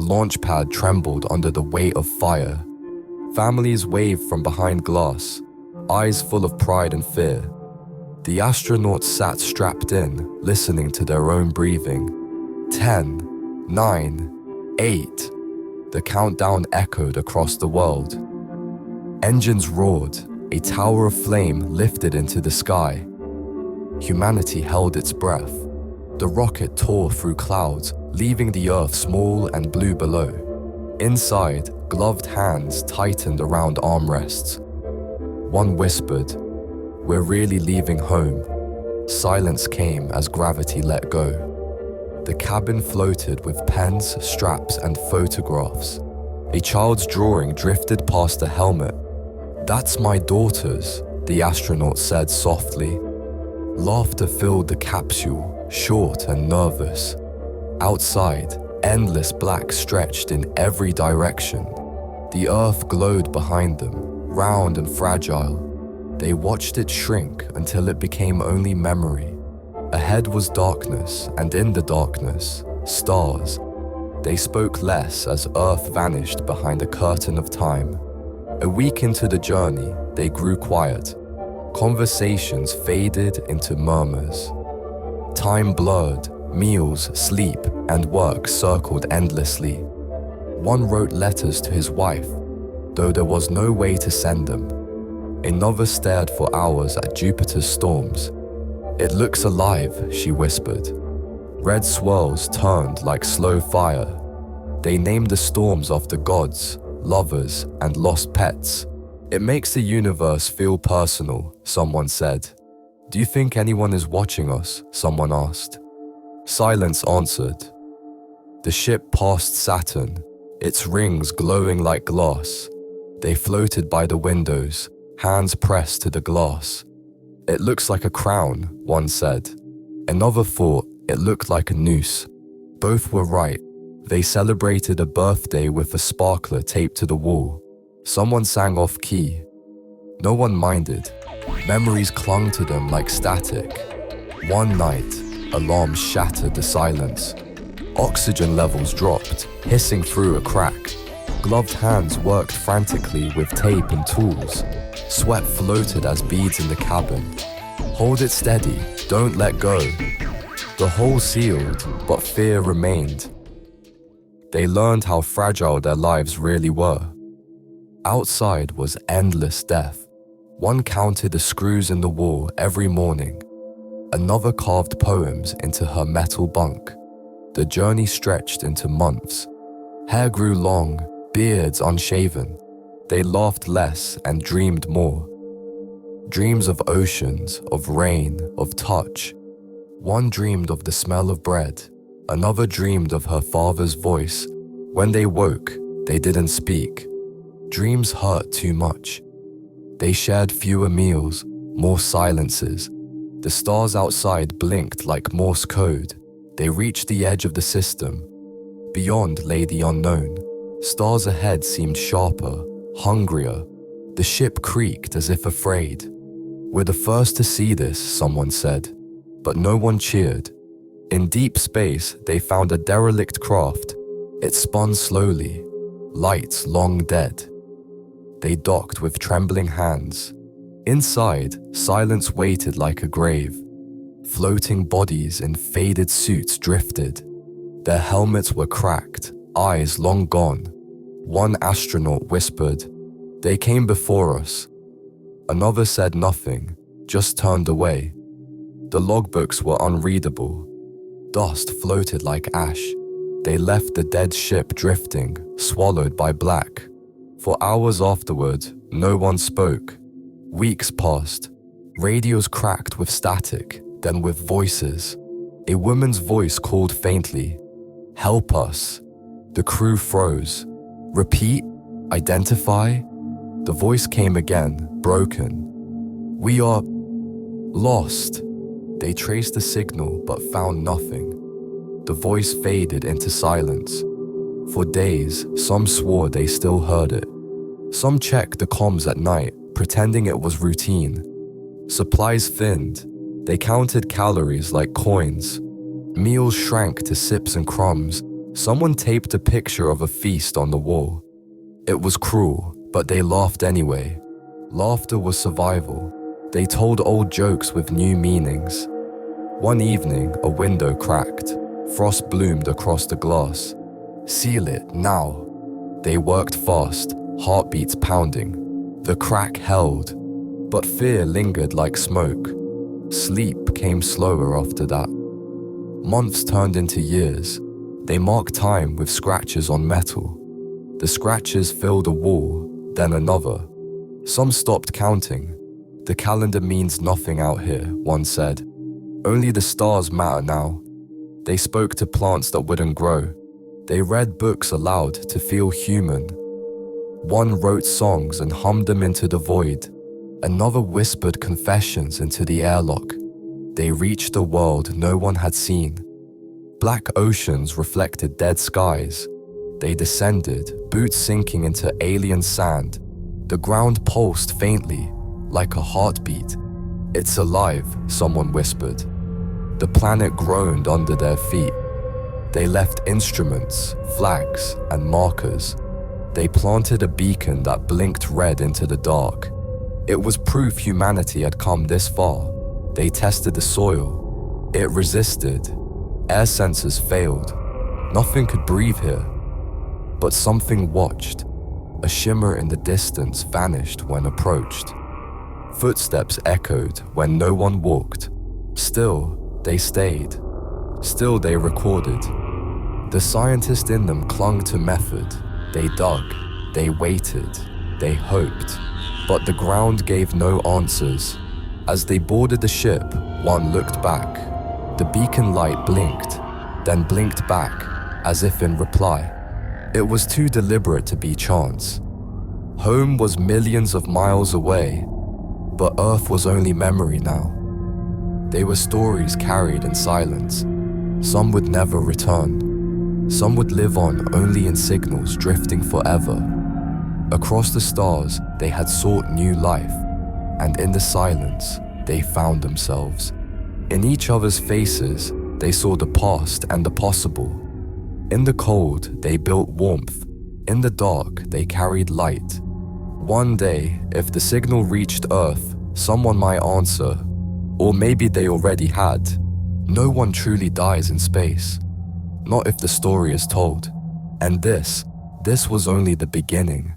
launch pad trembled under the weight of fire. Families waved from behind glass, eyes full of pride and fear. The astronauts sat strapped in, listening to their own breathing. 10, 9, 8. The countdown echoed across the world. Engines roared, a tower of flame lifted into the sky. Humanity held its breath. The rocket tore through clouds, leaving the Earth small and blue below. Inside, gloved hands tightened around armrests. One whispered, "We're really leaving home." Silence came as gravity let go. The cabin floated with pens, straps, and photographs. A child's drawing drifted past the helmet. "That's my daughter's," the astronaut said softly. Laughter filled the capsule, short and nervous. Outside, endless black stretched in every direction. The Earth glowed behind them, round and fragile. They watched it shrink until it became only memory. Ahead was darkness, and in the darkness, stars. They spoke less as Earth vanished behind a curtain of time. A week into the journey, they grew quiet. Conversations faded into murmurs. Time blurred, meals, sleep, and work circled endlessly. One wrote letters to his wife, though there was no way to send them. Another stared for hours at Jupiter's storms. "It looks alive," she whispered. Red swirls turned like slow fire. They named the storms after gods, lovers, and lost pets. "It makes the universe feel personal," someone said. "Do you think anyone is watching us?" someone asked. Silence answered. The ship passed Saturn, its rings glowing like glass. They floated by the windows, hands pressed to the glass. "It looks like a crown," one said. Another thought it looked like a noose. Both were right. They celebrated a birthday with a sparkler taped to the wall. Someone sang off key. No one minded. Memories clung to them like static. One night, alarms shattered the silence. Oxygen levels dropped, hissing through a crack. Gloved hands worked frantically with tape and tools. Sweat floated as beads in the cabin. "Hold it steady, don't let go." The hole sealed, but fear remained. They learned how fragile their lives really were. Outside was endless death. One counted the screws in the wall every morning. Another carved poems into her metal bunk. The journey stretched into months. Hair grew long, beards unshaven. They laughed less and dreamed more. Dreams of oceans, of rain, of touch. One dreamed of the smell of bread. Another dreamed of her father's voice. When they woke, they didn't speak. Dreams hurt too much. They shared fewer meals, more silences. The stars outside blinked like Morse code. They reached the edge of the system. Beyond lay the unknown. Stars ahead seemed sharper, hungrier. The ship creaked as if afraid. "We're the first to see this," someone said. But no one cheered. In deep space, they found a derelict craft. It spun slowly, lights long dead. They docked with trembling hands. Inside, silence waited like a grave. Floating bodies in faded suits drifted. Their helmets were cracked, eyes long gone. One astronaut whispered, "They came before us." Another said nothing, just turned away. The logbooks were unreadable. Dust floated like ash. They left the dead ship drifting, swallowed by black. For hours afterward, no one spoke. Weeks passed. Radios cracked with static, then with voices. A woman's voice called faintly, "Help us." The crew froze. "Repeat? Identify?" The voice came again, broken. "We are lost." They traced the signal but found nothing. The voice faded into silence. For days, some swore they still heard it. Some checked the comms at night, pretending it was routine. Supplies thinned. They counted calories like coins. Meals shrank to sips and crumbs. Someone taped a picture of a feast on the wall. It was cruel, but they laughed anyway. Laughter was survival. They told old jokes with new meanings. One evening, a window cracked. Frost bloomed across the glass. Seal it now. They worked fast, heartbeats pounding. The crack held, but fear lingered like smoke. Sleep came slower after that. Months turned into years. They marked time with scratches on metal. The scratches filled a wall, then another. Some stopped counting. The calendar means nothing out here, one said. Only the stars matter now. They spoke to plants that wouldn't grow. They read books aloud to feel human. One wrote songs and hummed them into the void. Another whispered confessions into the airlock. They reached a world no one had seen. Black oceans reflected dead skies. They descended, boots sinking into alien sand. The ground pulsed faintly, like a heartbeat. It's alive, someone whispered. The planet groaned under their feet. They left instruments, flags, and markers. They planted a beacon that blinked red into the dark. It was proof humanity had come this far. They tested the soil. It resisted. Air sensors failed. Nothing could breathe here. But something watched. A shimmer in the distance vanished when approached. Footsteps echoed when no one walked. Still, they stayed. Still, they recorded. The scientist in them clung to method. They dug. They waited. They hoped. But the ground gave no answers. As they boarded the ship, one looked back. The beacon light blinked, then blinked back, as if in reply. It was too deliberate to be chance. Home was millions of miles away, but Earth was only memory now. They were stories carried in silence. Some would never return. Some would live on only in signals drifting forever. Across the stars, they had sought new life, and in the silence, they found themselves. In each other's faces, they saw the past and the possible. In the cold, they built warmth. In the dark, they carried light. One day, if the signal reached Earth, someone might answer. Or maybe they already had. No one truly dies in space. Not if the story is told. And this was only the beginning.